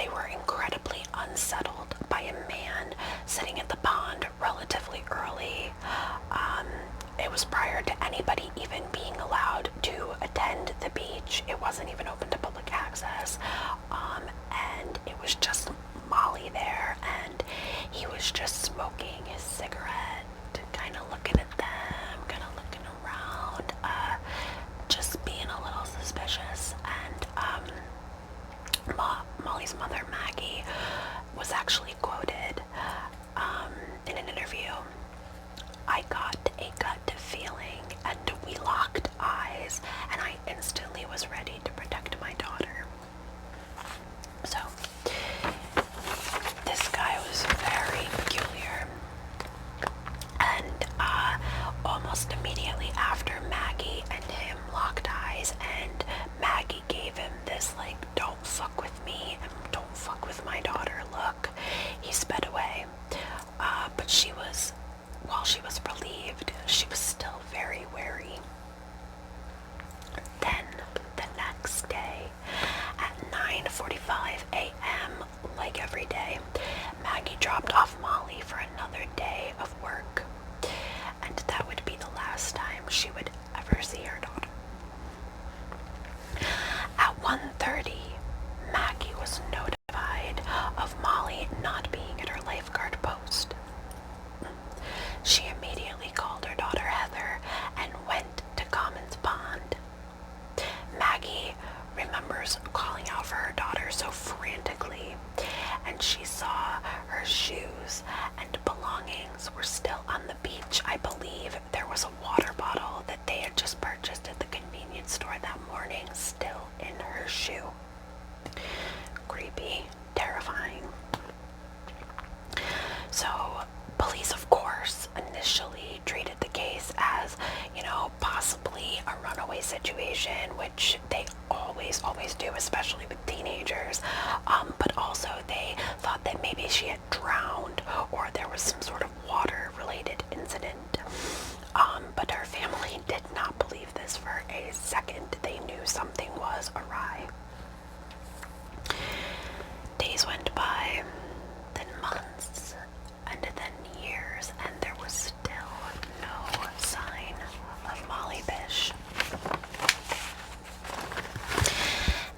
they were incredibly unsettled by a man sitting at the pond relatively early. It was prior to anybody even being allowed to attend the beach. It wasn't even open to public access. And it was just Molly there, and he was just smoking his cigarette, kind of looking at them, kind of looking around, just being a little suspicious. And Molly's mother, Maggie, was actually quoted in an interview. "I got a gut feeling and we locked eyes, and I instantly was ready to protect my daughter." So this guy was very peculiar. And almost immediately after Maggie and him locked eyes, and Maggie gave him this like, "don't fuck with me and don't fuck with my daughter" look, he sped away. But while she was relieved, she was still very wary. Then, the next day, at 9:45 a.m., like every day, Maggie dropped off Molly for another day of work, and that would be the last time she would ever see her daughter. At 1:30, Maggie was notified of Molly not being at her lifeguard post. She immediately called her daughter Heather and went to Commons Pond. Maggie remembers calling out for her daughter so frantically, and she saw her shoes and belongings were still on the beach. I believe there was a water bottle that they had just purchased at the convenience store that morning still in her shoe. Creepy, terrifying. So police, of course, initially treated the case as, possibly a runaway situation, which they always do, especially with teenagers. But also they thought that maybe she had drowned or there was some sort of water-related incident. But her family did not believe this for a second. They knew something was awry. Days went by, then months, and then years, and there was still no sign of Molly Bish.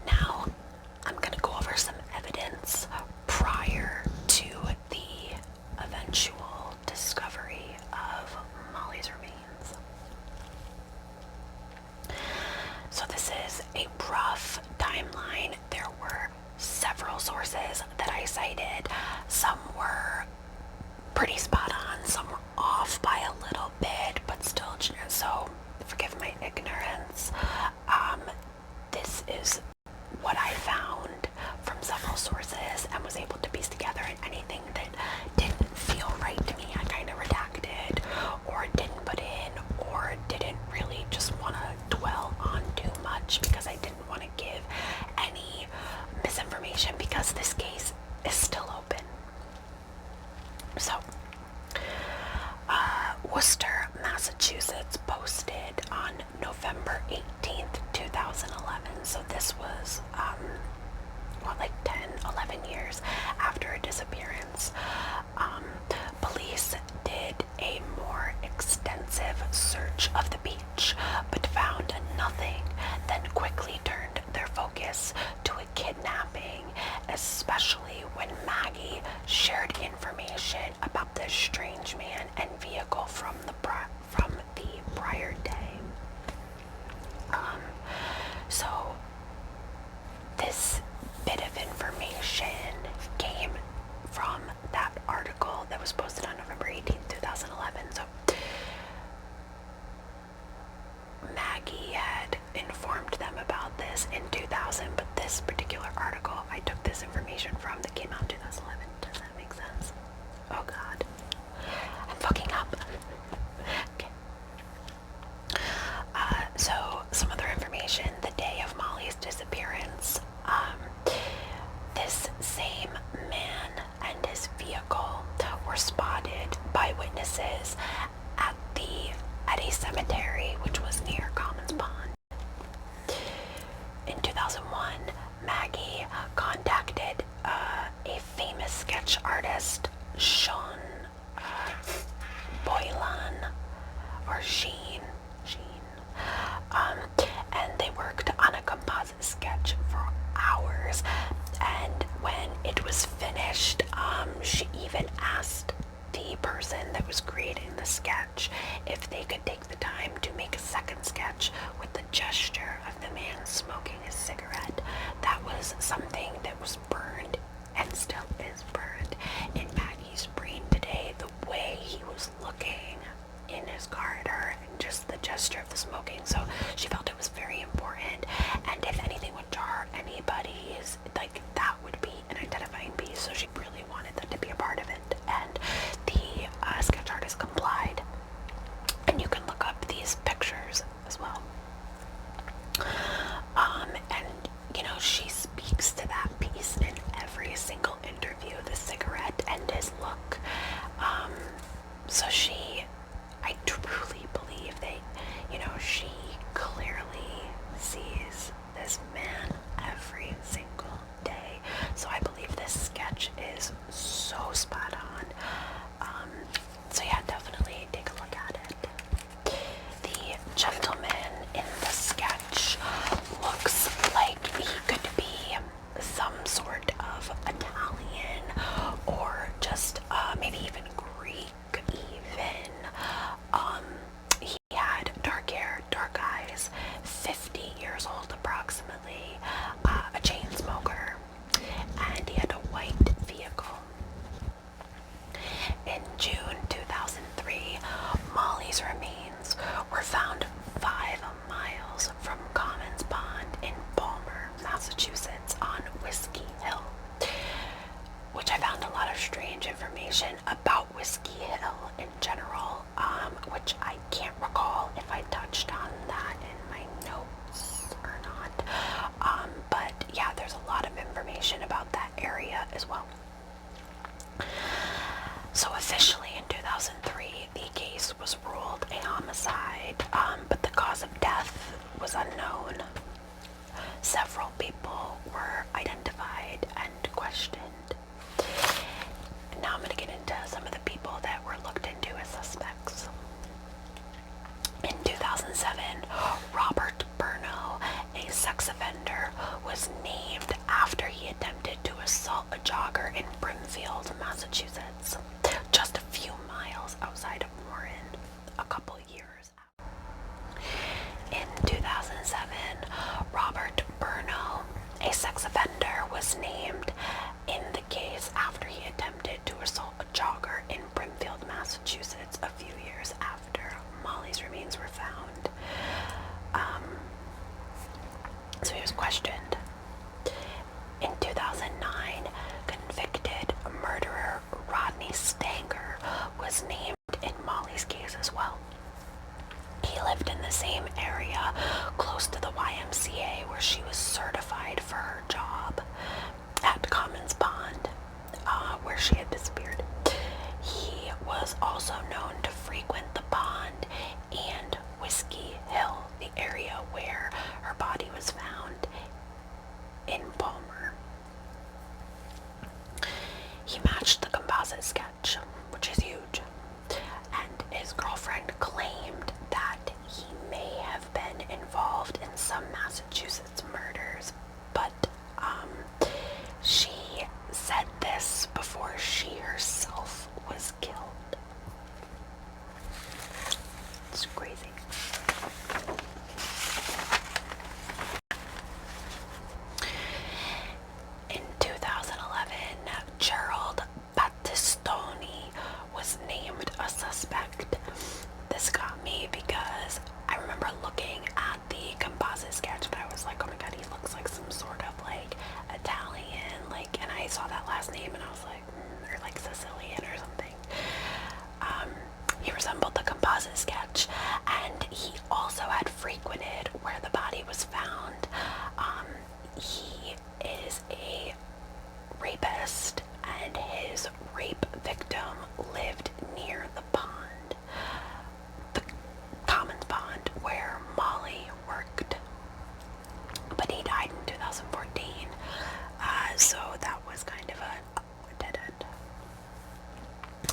Now, I'm going to go over some evidence prior to the eventual discovery of Molly's remains. So this is a rough timeline. There were several sources that I cited. Some were pretty spot on, some were off by a little bit, but still, so forgive my ignorance. This is what I found from several sources and was able to piece together, and anything that didn't feel right to me I kind of redacted or didn't put in or didn't really just want to dwell on too much, because I didn't want to give any misinformation because this case is still open. So, Worcester, Massachusetts posted on November 18th, 2011. So this was, 11 years after her disappearance. Police did a more extensive search of the beach, but found nothing, then quickly turned their focus to a kidnapping, especially when Maggie shared information about this strange man and vehicle from the prior day. So this bit of information came from that was something that was burned and still is burned in Maggie's brain today. The way he was looking in his car at her and just the gesture of the smoking. So she felt it was very important, and if anything would jar anybody's, like, that would be an identifying piece. So she really wanted that to be a part of it, and the sketch artist complied. And you can look up these pictures as well. And you know, she speaks to that piece in every single interview, the cigarette and his look. So I truly believe that, you know, she clearly sees this man every single day. So I believe this sketch is so spot on. So yeah, definitely take a look at it. The gentleman in the sketch looks like he could be some sort of Italian, or just maybe even Greek even. He had dark hair, dark eyes, 50 years old approximately, a chain smoker, and he had a white vehicle. In June 2003, Molly's remains were found 5 miles from Commons Pond in Palmer, Massachusetts on Whiskey Hill, which I found a lot of strange information about Whiskey Hill in general, which I can't recall if I touched on that in my notes or not. But yeah, there's a lot of information about that area as well. So officially in 2003, the case was ruled a homicide, but the cause of death was unknown. Several people were identified and questioned. And now I'm going to get into some of the people that were looked into as suspects. In 2007, Robert Burno, a sex offender, was named after he attempted to assault a jogger in Brimfield, Massachusetts, just a few miles outside of Warren, a couple years out. In 2007, Robert Burno, a sex offender, was named in the case after he attempted to assault a jogger in Brimfield, Massachusetts, a few years after Molly's remains were found. So he was questioned. In 2009, convicted murderer Rodney Stanger was named in Molly's case as well. He lived in the same area close to the YMCA where she was certified for her job at Commons Pond, where she had disappeared. He was also known to frequent the pond and Whiskey Hill, the area where her body was found in Palmer. He matched the composite sketch, which is huge, and his girlfriend claimed that he may have been involved in some Massachusetts murders, but she said this before she herself was killed. It's crazy. In 2011, Gerald Battistoni was named a suspect. This got me because I remember looking at the composite sketch, but I was like, oh my god, he looks like some sort of like Italian, like, and I saw that last name and I was like, or like Sicilian or something. He resembled the composite sketch, and he also had frequented where the body was found. He is a rapist, and his rape victim lived near the pond, the Commons Pond, where Molly worked. But he died in 2014, so that was kind of a dead end.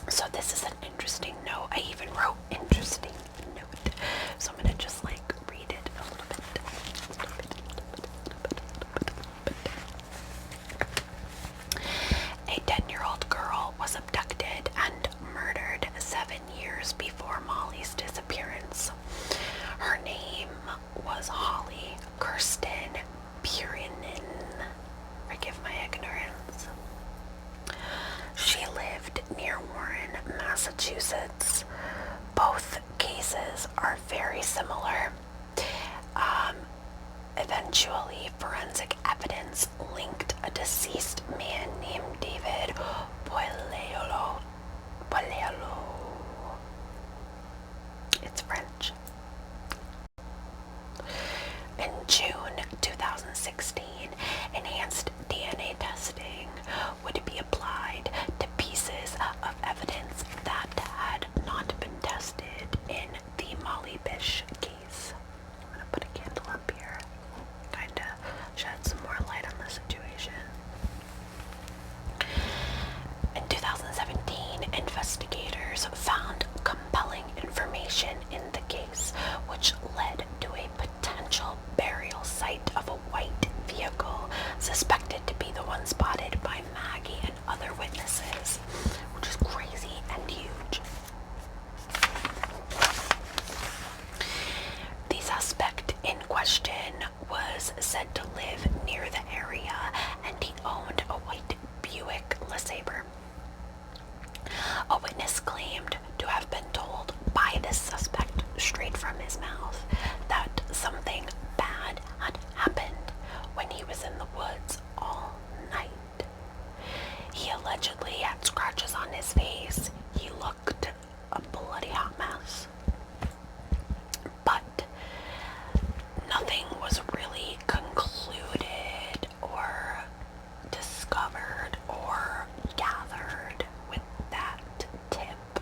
So this is an interesting note. I even wrote interesting note. suspected to be the one spotted by Maggie and other witnesses, which is crazy and huge. The suspect in question was said to live near the area, and he owned a white Buick LeSabre. A witness claimed to have been told by this suspect straight from his mouth that something bad had happened when he was in the woods all night. He allegedly had scratches on his face. He looked a bloody hot mess. But nothing was really concluded or discovered or gathered with that tip,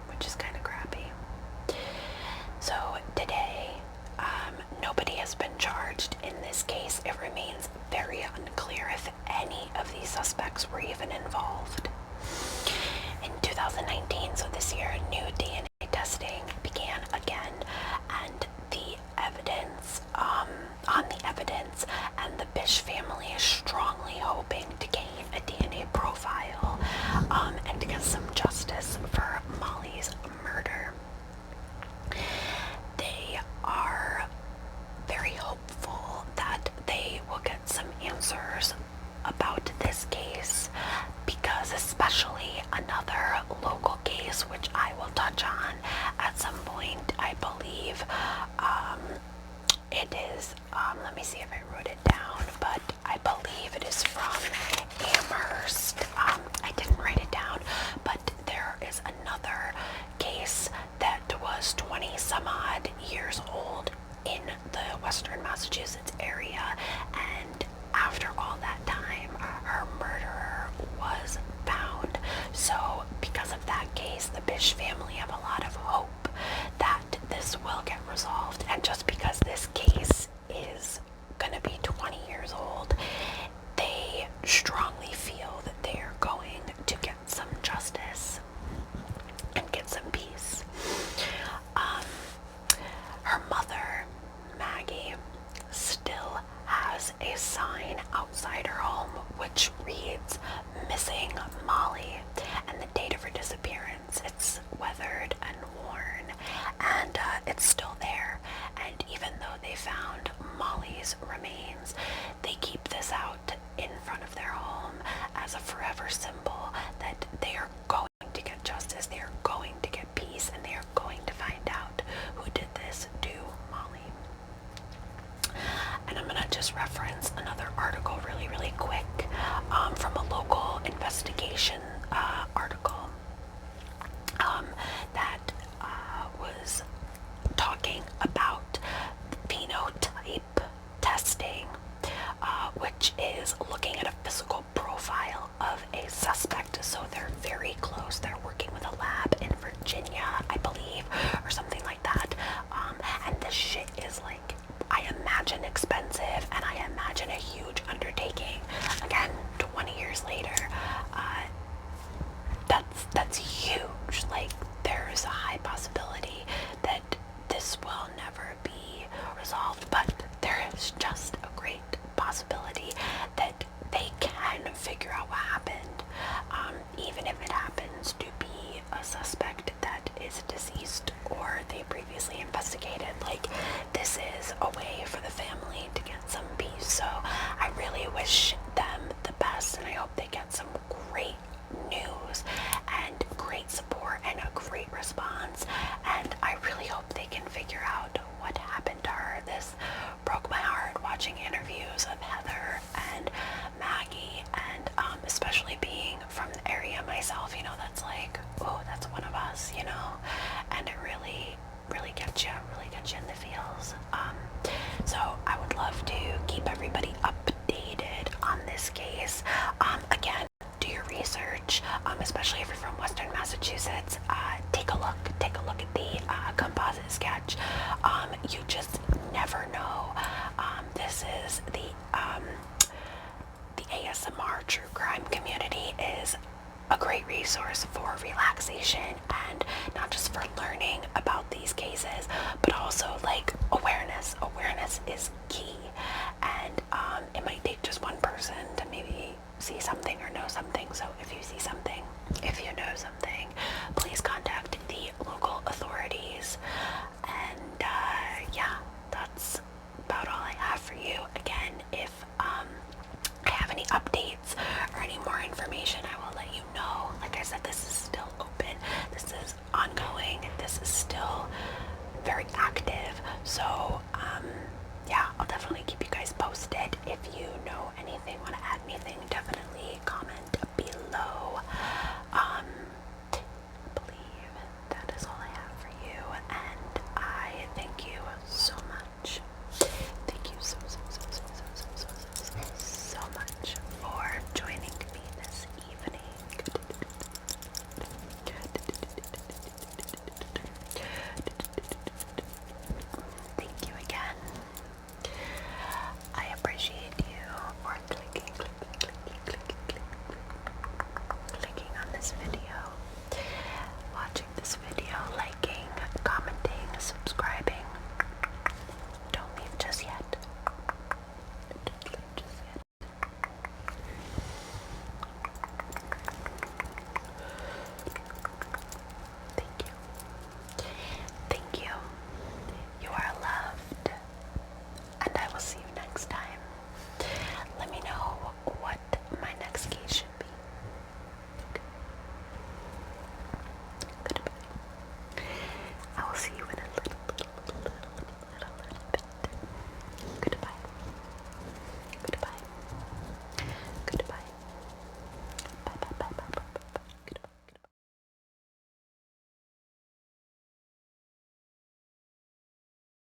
which is kind of crappy. So today, nobody has been charged in this case. It remains very unclear if any of these suspects were even involved. In 2019, so this year, new DNA testing began again, and the evidence, on the evidence, and the Bish family is strongly hoping to gain a DNA profile, and to get some justice for Molly's murder. They are very hopeful that they will get some answers about this case, because especially another local case, which I will touch on at some point, I believe, it is, let me see if I wrote it down, but I believe it is from Amherst. I didn't write it down, but there is another case that was 20 some odd years old in the Western Massachusetts area, and after all that time, her murderer was found. So because of that case, the Bish family have a lot of hope that this will get resolved. And just because this case is going to be 20 years old, they strongly feel that they are going to get some justice and get some peace. Her mother, Maggie, still has a sign outside her home which reads "Missing Molly," and the date of her disappearance. It's weathered and worn, and it's still there. And even though they found Molly's remains, they keep this out in front of their home as a forever symbol that they are going to get justice, they are going to get peace, and they are going to find out who did this to Molly. And I'm going to just reference another article really quick, from a local investigation article that was talking about phenotype testing, which is looking at a physical profile of a suspect. So they're very close. They're working with a lab in Virginia, I believe, or something like that. And this shit is like, I imagine expensive, and I imagine a huge undertaking. Again, 20 years later, that's huge. Like, there's a high possibility that this will never be resolved, but there is just a great possibility that they can figure out what happened, even if it happens to be a suspect that is deceased or they previously investigated. Like, this is a way for the family to get some peace. So I really wish them the best, and I hope they get some great news and great support and a great response. And I really hope they can figure out what happened to her. This broke my heart, watching interviews of Heather and Maggie, and especially being from the area myself, you know, that's like, oh, that's one of us, you know, and it really gets you in the feels. So I would love to keep everybody updated on this case. Again, do your research, especially if you're from Western Massachusetts. Take a look at the composite sketch. You just never know. This is the ASMR true crime community is a great resource for relaxation, and not just for learning about these cases, but also like awareness. Awareness is key, and it might take just see something or know something. So if you see something, if you know something, please contact the local authorities. And yeah, that's about all I have for you. Again, if I have any updates or any more information, I will let you know. Like I said, this is still open. This is ongoing. This is still very active. So